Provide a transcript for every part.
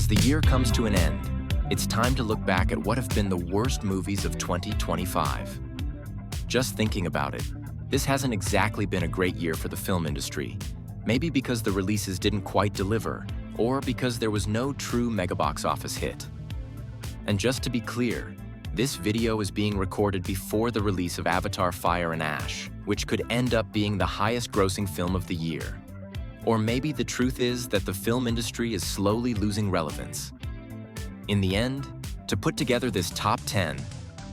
As the year comes to an end, it's time to look back at what have been the worst movies of 2025. Just thinking about it, this hasn't exactly been a great year for the film industry. Maybe because the releases didn't quite deliver, or because there was no true mega box office hit. And just to be clear, this video is being recorded before the release of Avatar: Fire and Ash, which could end up being the highest-grossing film of the year. Or maybe the truth is that the film industry is slowly losing relevance. In the end, to put together this top 10,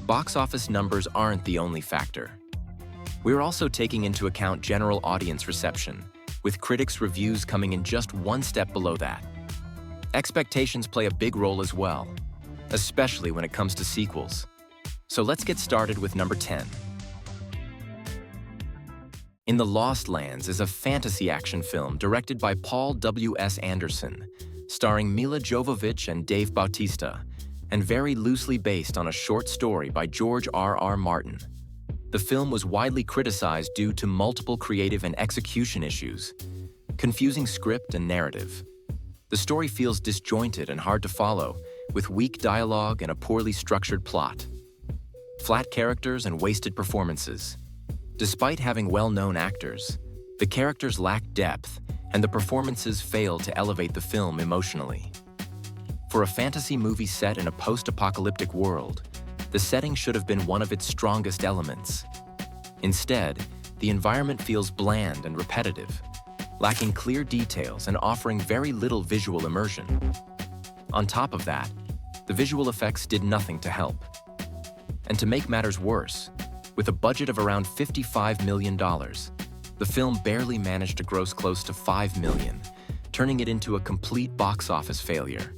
box office numbers aren't the only factor. We're also taking into account general audience reception, with critics' reviews coming in just one step below that. Expectations play a big role as well, especially when it comes to sequels. So let's get started with number 10. In the Lost Lands is a fantasy action film directed by Paul W.S. Anderson, starring Mila Jovovich and Dave Bautista, and very loosely based on a short story by George R.R. Martin. The film was widely criticized due to multiple creative and execution issues, confusing script and narrative. The story feels disjointed and hard to follow, with weak dialogue and a poorly structured plot. Flat characters and wasted performances. Despite having well-known actors, the characters lack depth, and the performances fail to elevate the film emotionally. For a fantasy movie set in a post-apocalyptic world, the setting should have been one of its strongest elements. Instead, the environment feels bland and repetitive, lacking clear details and offering very little visual immersion. On top of that, the visual effects did nothing to help. And to make matters worse, with a budget of around $55 million, the film barely managed to gross close to $5 million, turning it into a complete box office failure.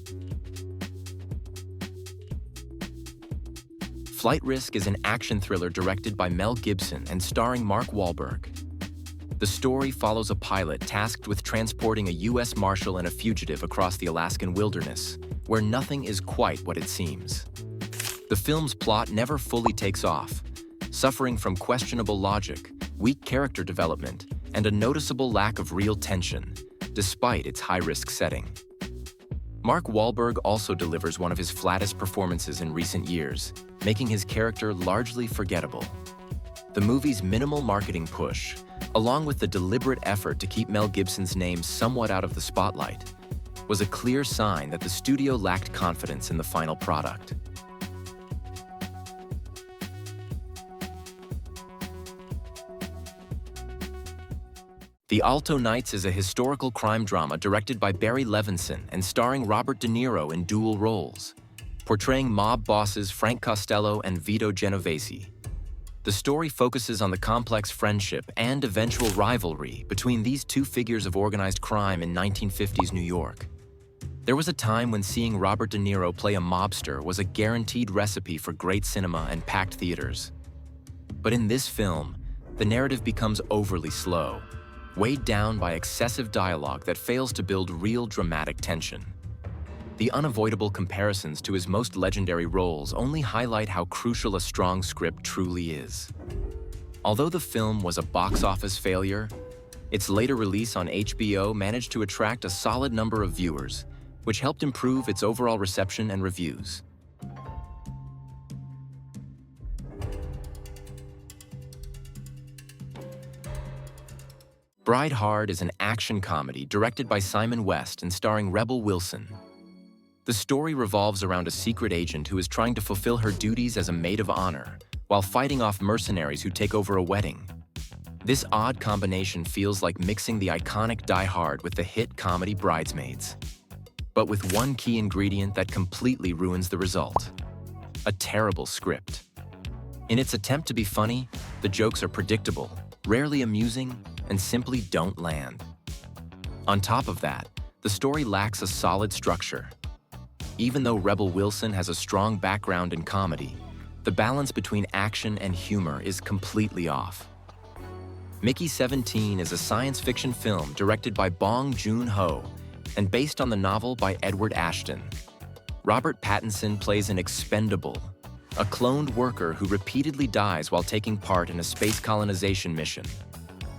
Flight Risk is an action thriller directed by Mel Gibson and starring Mark Wahlberg. The story follows a pilot tasked with transporting a U.S. Marshal and a fugitive across the Alaskan wilderness, where nothing is quite what it seems. The film's plot never fully takes off, suffering from questionable logic, weak character development, and a noticeable lack of real tension, despite its high-risk setting. Mark Wahlberg also delivers one of his flattest performances in recent years, making his character largely forgettable. The movie's minimal marketing push, along with the deliberate effort to keep Mel Gibson's name somewhat out of the spotlight, was a clear sign that the studio lacked confidence in the final product. The Alto Knights is a historical crime drama directed by Barry Levinson and starring Robert De Niro in dual roles, portraying mob bosses Frank Costello and Vito Genovese. The story focuses on the complex friendship and eventual rivalry between these two figures of organized crime in 1950s New York. There was a time when seeing Robert De Niro play a mobster was a guaranteed recipe for great cinema and packed theaters. But in this film, the narrative becomes overly slow, weighed down by excessive dialogue that fails to build real dramatic tension. The unavoidable comparisons to his most legendary roles only highlight how crucial a strong script truly is. Although the film was a box office failure, its later release on HBO managed to attract a solid number of viewers, which helped improve its overall reception and reviews. Bride Hard is an action comedy directed by Simon West and starring Rebel Wilson. The story revolves around a secret agent who is trying to fulfill her duties as a maid of honor, while fighting off mercenaries who take over a wedding. This odd combination feels like mixing the iconic Die Hard with the hit comedy Bridesmaids, but with one key ingredient that completely ruins the result: a terrible script. In its attempt to be funny, the jokes are predictable, rarely amusing, and simply don't land. On top of that, the story lacks a solid structure. Even though Rebel Wilson has a strong background in comedy, the balance between action and humor is completely off. Mickey 17 is a science fiction film directed by Bong Joon-ho and based on the novel by Edward Ashton. Robert Pattinson plays an expendable, a cloned worker who repeatedly dies while taking part in a space colonization mission.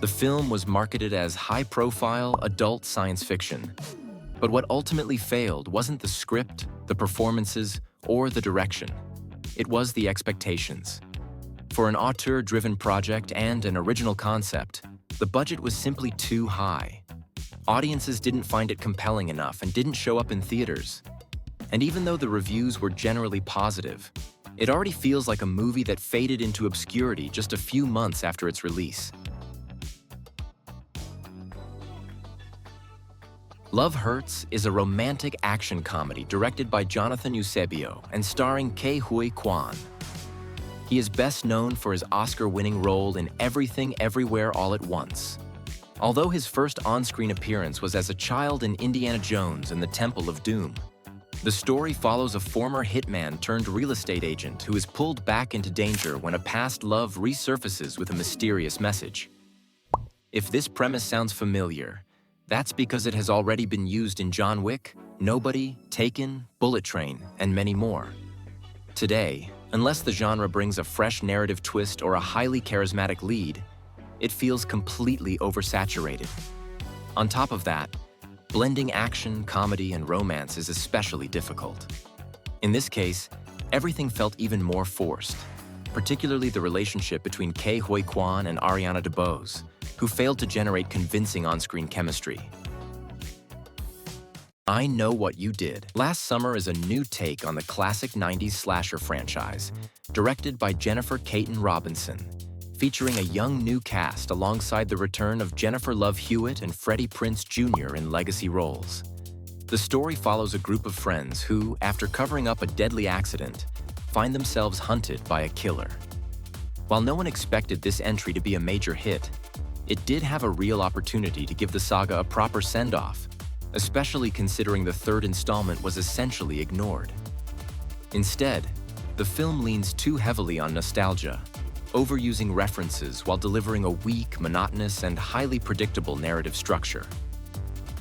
The film was marketed as high-profile adult science fiction, But what ultimately failed wasn't the script, the performances, or the direction. It was the expectations. For an auteur-driven project and an original concept, the budget was simply too high. Audiences didn't find it compelling enough and didn't show up in theaters. And even though the reviews were generally positive, it already feels like a movie that faded into obscurity just a few months after its release. Love Hurts is a romantic action comedy directed by Jonathan Eusebio and starring Ke Huy Quan. He is best known for his Oscar-winning role in Everything Everywhere All at Once. Although his first on-screen appearance was as a child in Indiana Jones and the Temple of Doom, the story follows a former hitman turned real estate agent who is pulled back into danger when a past love resurfaces with a mysterious message. If this premise sounds familiar, that's because it has already been used in John Wick, Nobody, Taken, Bullet Train, and many more. Today, unless the genre brings a fresh narrative twist or a highly charismatic lead, it feels completely oversaturated. On top of that, blending action, comedy, and romance is especially difficult. In this case, everything felt even more forced, particularly the relationship between Ke Huy Quan and Ariana DeBose, who failed to generate convincing on-screen chemistry. I Know What You Did Last Summer is a new take on the classic 90s slasher franchise, directed by Jennifer Caton Robinson, featuring a young new cast alongside the return of Jennifer Love Hewitt and Freddie Prinze Jr. in legacy roles. The story follows a group of friends who, after covering up a deadly accident, find themselves hunted by a killer. While no one expected this entry to be a major hit, it did have a real opportunity to give the saga a proper send-off, especially considering the third installment was essentially ignored. Instead, the film leans too heavily on nostalgia, overusing references while delivering a weak, monotonous, and highly predictable narrative structure.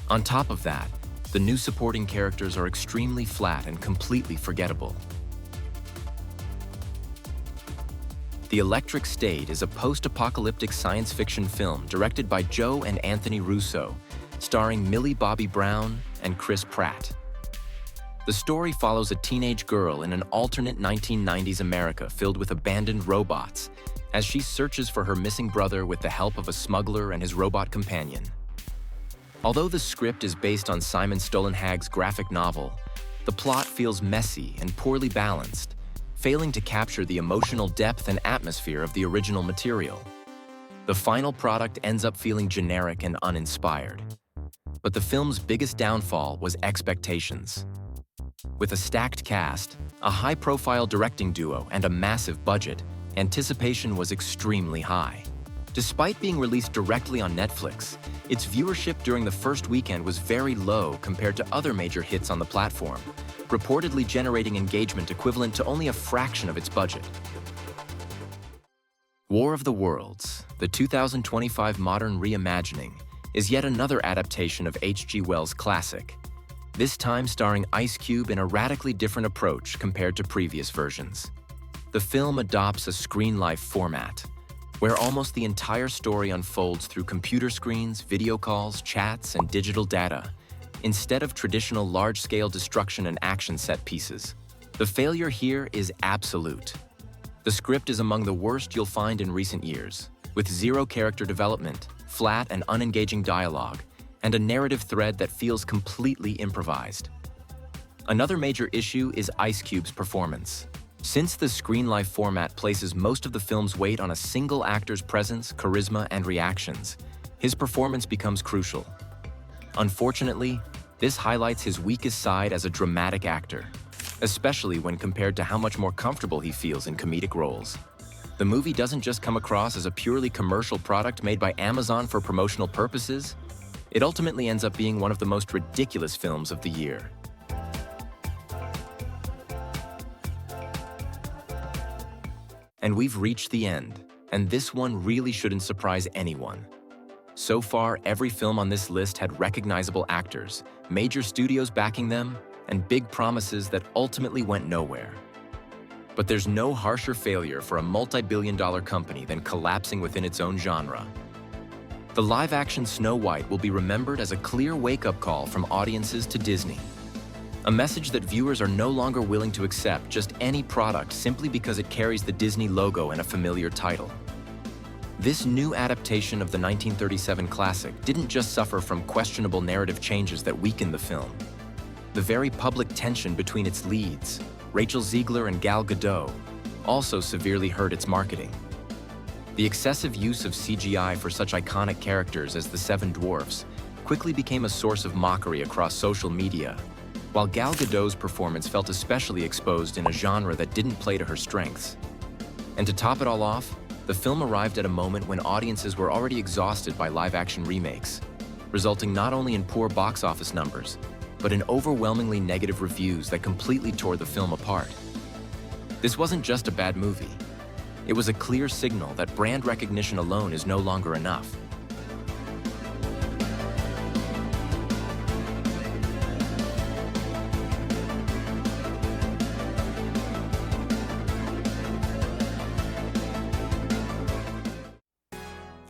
On top of that, the new supporting characters are extremely flat and completely forgettable. The Electric State is a post-apocalyptic science fiction film directed by Joe and Anthony Russo, starring Millie Bobby Brown and Chris Pratt. The story follows a teenage girl in an alternate 1990s America filled with abandoned robots as she searches for her missing brother with the help of a smuggler and his robot companion. Although the script is based on Simon Stollenhag's graphic novel, the plot feels messy and poorly balanced, failing to capture the emotional depth and atmosphere of the original material. The final product ends up feeling generic and uninspired. But the film's biggest downfall was expectations. With a stacked cast, a high-profile directing duo, and a massive budget, anticipation was extremely high. Despite being released directly on Netflix, its viewership during the first weekend was very low compared to other major hits on the platform, reportedly generating engagement equivalent to only a fraction of its budget. War of the Worlds, the 2025 modern reimagining, is yet another adaptation of H.G. Wells' classic, this time starring Ice Cube in a radically different approach compared to previous versions. The film adopts a screen life format, where almost the entire story unfolds through computer screens, video calls, chats, and digital data, instead of traditional large-scale destruction and action set pieces. The failure here is absolute. The script is among the worst you'll find in recent years, with zero character development, flat and unengaging dialogue, and a narrative thread that feels completely improvised. Another major issue is Ice Cube's performance. Since the screen life format places most of the film's weight on a single actor's presence, charisma, and reactions, his performance becomes crucial. Unfortunately, this highlights his weakest side as a dramatic actor, especially when compared to how much more comfortable he feels in comedic roles. The movie doesn't just come across as a purely commercial product made by Amazon for promotional purposes, it ultimately ends up being one of the most ridiculous films of the year. And we've reached the end, and this one really shouldn't surprise anyone. So far, every film on this list had recognizable actors, major studios backing them, and big promises that ultimately went nowhere. But there's no harsher failure for a multi-billion-dollar company than collapsing within its own genre. The live-action Snow White will be remembered as a clear wake-up call from audiences to Disney. A message that viewers are no longer willing to accept just any product simply because it carries the Disney logo and a familiar title. This new adaptation of the 1937 classic didn't just suffer from questionable narrative changes that weakened the film. The very public tension between its leads, Rachel Zegler and Gal Gadot, also severely hurt its marketing. The excessive use of CGI for such iconic characters as the Seven Dwarfs quickly became a source of mockery across social media, while Gal Gadot's performance felt especially exposed in a genre that didn't play to her strengths. And to top it all off, the film arrived at a moment when audiences were already exhausted by live-action remakes, resulting not only in poor box office numbers, but in overwhelmingly negative reviews that completely tore the film apart. This wasn't just a bad movie. It was a clear signal that brand recognition alone is no longer enough.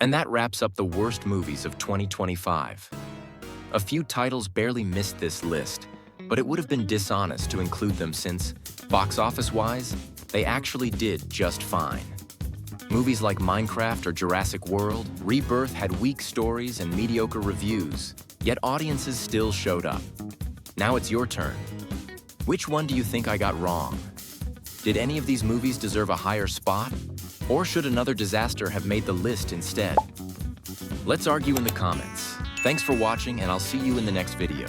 And that wraps up the worst movies of 2025. A few titles barely missed this list, but it would have been dishonest to include them since, box office-wise, they actually did just fine. Movies like Minecraft or Jurassic World, Rebirth had weak stories and mediocre reviews, yet audiences still showed up. Now it's your turn. Which one do you think I got wrong? Did any of these movies deserve a higher spot? Or should another disaster have made the list instead? Let's argue in the comments. Thanks for watching, and I'll see you in the next video.